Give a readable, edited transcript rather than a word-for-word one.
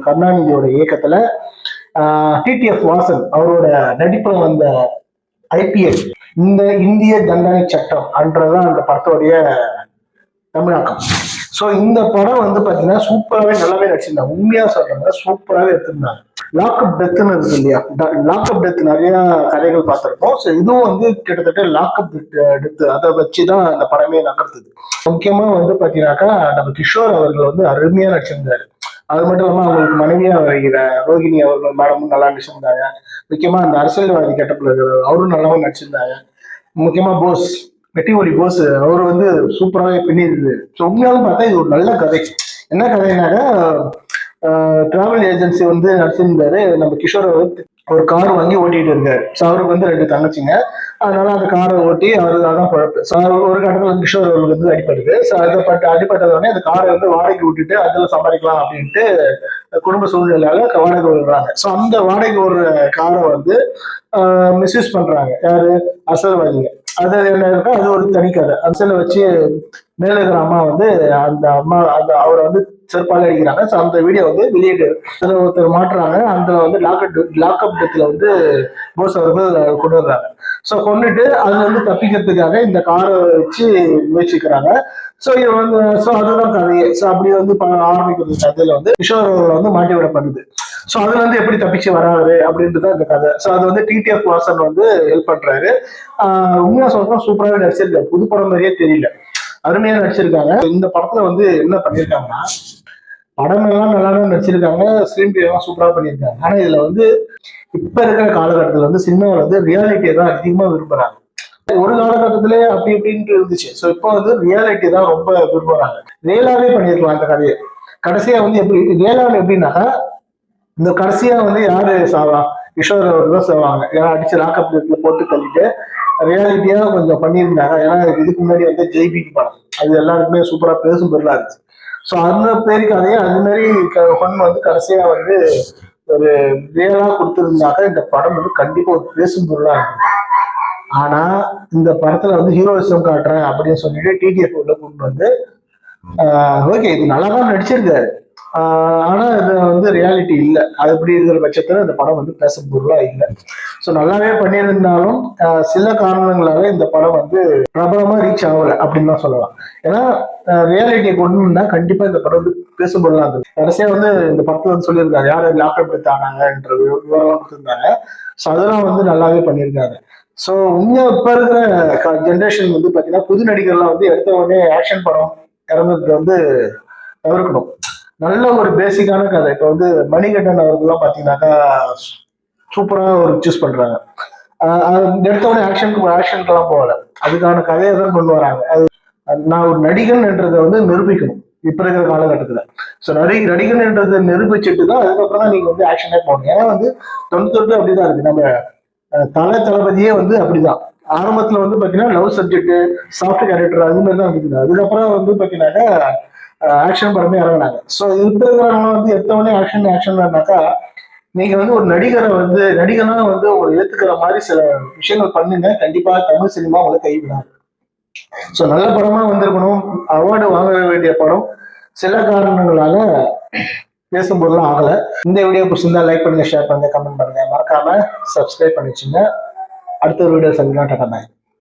கருணாநிதியோட இயக்கத்துல டிடிஎஃப் வாசன் அவரோட நடிப்புல வந்த ஐபிஎல், இந்த இந்திய தண்டனை சட்டம் அன்றதான் அந்த படத்தோடைய தமிழாக்கம். ஸோ இந்த படம் வந்து பாத்தீங்கன்னா சூப்பராகவே நல்லாவே நடிச்சிருந்தாங்க. உண்மையா சொல்றாங்க, சூப்பராகவே எடுத்திருந்தாங்க. லாக்அப் டெத்னு இருக்கு இல்லையா, லாக்அப் டெத் நிறைய கதைகள் பார்த்திருப்போம். ஸோ இதுவும் வந்து கிட்டத்தட்ட லாக்அப் டெத் அதை வச்சுதான் அந்த படமே நகர்த்துது. முக்கியமா வந்து பாத்தீங்கன்னாக்கா நம்ம கிஷோர் அவர்கள் வந்து அருமையா நடிச்சிருந்தாரு. அது மட்டும் இல்லாம அவங்களுக்கு மனைவியா வருகிற ரோஹிணி அவர்கள் மேடமும் நல்லா நடிச்சிருந்தாங்க. முக்கியமா அந்த அரசியல்வாதி கெட்டப்புல அவரும் நல்லாவும் நடிச்சிருந்தாங்க. முக்கியமா போஸ், வெட்டிமொழி போஸ் அவர் வந்து சூப்பராகவே பின்னிருது. ஸோ உண்மையாலும் பார்த்தா இது ஒரு நல்ல கதை. என்ன கதைனாக்கா, டிராவல் ஏஜென்சி வந்து நடிச்சிருந்தாரு நம்ம கிஷோர். ஒரு கார் வாங்கி ஓட்டிட்டு இருக்காரு. ஸோ அவருக்கு வந்து 2 தங்கச்சிங்க. அதனால அந்த காரை ஓட்டி அவருக்கு தான் குழப்பு. ஸோ ஒரு கட்டத்தில் கிஷோர் அவருக்கு வந்து அடிப்படுது. ஸோ அடிப்பட்டதோடனே அந்த காரை வந்து வாடகைக்கு விட்டுட்டு அதில் சம்பாதிக்கலாம் அப்படின்ட்டு குடும்ப சூழ்நிலையால வாடகை விடுறாங்க. ஸோ அந்த வாடகை ஒரு காரை வந்து மிஸ்யூஸ் பண்றாங்க யாரு, அரசியல்வாதிங்க. அது என்ன இருக்கோ அது ஒரு தனி கதை. அரசியலை வச்சு மேல இருக்கிற அம்மா வந்து அந்த அம்மா அந்த அவரை வந்து செருப்பால அடிக்கிறாங்க. ஸோ அந்த வீடியோ வந்து வெளியிட்டு அதில் ஒருத்தர் மாட்டுறாங்க. அந்த வந்து லாக்அப் டெத்ல வந்து போஸ் அவர்கள் கொண்டு வர்றாங்க. ஸோ கொண்டுட்டு அதுல வந்து தப்பிக்கிறதுக்காக இந்த காரை வச்சு முயற்சிக்கிறாங்க. ஸோ இது வந்து அதுதான் கதையே. ஸோ அப்படி வந்து ஆரம்பிக்கிறது கதையில வந்து கிஷோர் அவர்களை வந்து மாட்டி விடப்படுது. ஸோ அதுல வந்து எப்படி தப்பிச்சு வராரு அப்படின்றது இந்த கதை. ஸோ அது வந்து டிடிஎஃப் வாசன் வந்து ஹெல்ப் பண்றாரு. உண்மையா சொல்றோம், சூப்பராகவே நடிச்சிருக்காரு. புது படம் மாதிரியே தெரியல, அருமையா நடிச்சிருக்காங்க. இந்த படத்துல வந்து என்ன பண்ணிருக்காங்கன்னா, படம் எல்லாம் நல்லா தான் நடிச்சிருக்காங்க, ஸ்கிரீன் பிளே எல்லாம் சூப்பரா பண்ணியிருக்காங்க. ஆனா இதுல வந்து இப்ப இருக்கிற காலகட்டத்துல வந்து சினிமாவில் வந்து ரியாலிட்டியை தான் அதிகமா விரும்புறாங்க. ஒரு காலகட்டத்திலே அப்படி இப்படின்ட்டு இருந்துச்சு. ஸோ இப்போ வந்து ரியாலிட்டி தான் ரொம்ப விரும்புறாங்க. ரியலாவே பண்ணிருக்கலாம் அந்த கதையை. கடைசியா வந்து எப்படி ரியலான எப்படின்னாக்கா, இந்த கடைசியா வந்து யாரு சாவா, கிஷோர் அவர்கள் தான் சாவாங்க. ஏன்னா அடிச்சு லாக்அப் டெத்ல போட்டு தள்ளிட்டு ரியாலிட்டியா கொஞ்சம் பண்ணியிருந்தாங்க. ஏன்னா இதுக்கு முன்னாடி வந்து ஜெய்பி படம் அது எல்லாருக்குமே சூப்பரா பேசும் பொருளா இருந்துச்சு. ஸோ அந்த பேருக்கு அதையே அது மாதிரி பொண்ணு வந்து கடைசியா வந்து ஒரு ரியலா கொடுத்துருந்தாக்க இந்த படம் வந்து கண்டிப்பா ஒரு பேசும் பொருளா இருக்கும். ஆனா இந்த படத்துல வந்து ஹீரோயிசம் காட்டுறேன் அப்படின்னு சொல்லிட்டு டிடிஎஃப் உள்ள கொண்டு வந்து ஓகே இது நல்லாதான் நடிச்சிருக்காரு, ஆனா இது வந்து ரியாலிட்டி இல்லை. அது எப்படி இருக்கிற பட்சத்துல இந்த படம் வந்து பேசும் பொருளா இல்லை. ஸோ நல்லாவே பண்ணியிருந்தாலும் சில காரணங்களால இந்த படம் வந்து பிரபலமா ரீச் ஆகல அப்படின்னு தான் சொல்லலாம். ஏன்னா ரியாலிட்டியை கொண்டு வந்தா கண்டிப்பா இந்த படம் வந்து பேசும் பொருளா இருந்தது. கடைசியா வந்து இந்த படத்துல வந்து சொல்லியிருக்காங்க யாரு லாக்அப் எடுத்தாங்கன்ற விவரம் கொடுத்துருந்தாங்க. ஸோ அதெல்லாம் வந்து நல்லாவே பண்ணியிருக்காங்க. ஸோ இன்னும் இப்ப இருக்கிற ஜென்ரேஷன் வந்து பாத்தீங்கன்னா புது நடிகர்லாம் வந்து எடுத்த உடனே ஆக்ஷன் படம் இறந்தது வந்து தவிர்க்கணும். நல்ல ஒரு பேசிக்கான கதை. இப்போ வந்து மணிகண்டன் அவர்கள்லாம் பாத்தீங்கன்னாக்கா சூப்பரா ஒரு சூஸ் பண்றாங்க. எடுத்தவொடனே ஆக்ஷனுக்கெல்லாம் போகல, அதுக்கான கதையை தான் கொண்டு வராங்க. அது நான் ஒரு நடிகன் என்றதை வந்து நிரூபிக்கணும் இப்ப இருக்கிற காலகட்டத்துல. ஸோ நடிகன் என்றதை நிரூபிச்சுட்டு தான் அதுக்கப்புறம் தான் நீங்க வந்து ஆக்ஷனே போகணும். ஏன்னா வந்து தொண்ணூத்தொட்டு அப்படிதான் இருக்கு. நம்ம தளபதியே வந்து அப்படிதான். ஆரம்பத்துல வந்து பாத்தீங்கன்னா லவ் சப்ஜெக்ட், சாஃப்ட் கேரக்டர் அது மாதிரி தான் இருக்குது. அதுக்கப்புறம் வந்து பாத்தீங்கன்னாக்கா ஆக்ஷன் படமே இறங்கினாங்க. ஸோ இப்ப இருக்கிறவங்க வந்து எடுத்தவொடனே ஆக்ஷன்னாக்கா நீங்க வந்து ஒரு நடிகரை வந்து நடிகனா வந்து உங்களை ஏத்துக்கிற மாதிரி சில விஷயங்கள் பண்ணுங்க, கண்டிப்பா தமிழ் சினிமா உங்களை கைவிடாது. ஸோ நல்ல படமா வந்திருக்கணும், அவார்டு வாங்க வேண்டிய படம் சில காரணங்களால பேசும்போதெல்லாம் ஆகல. இந்த வீடியோ பிடிச்சிருந்தா லைக் பண்ணுங்க, ஷேர் பண்ணுங்க, கமெண்ட் பண்ணுங்க, மறக்காம சப்ஸ்கிரைப் பண்ணிச்சுங்க. அடுத்த ஒரு வீடியோ சந்திக்கலாம். டாடா பாய்.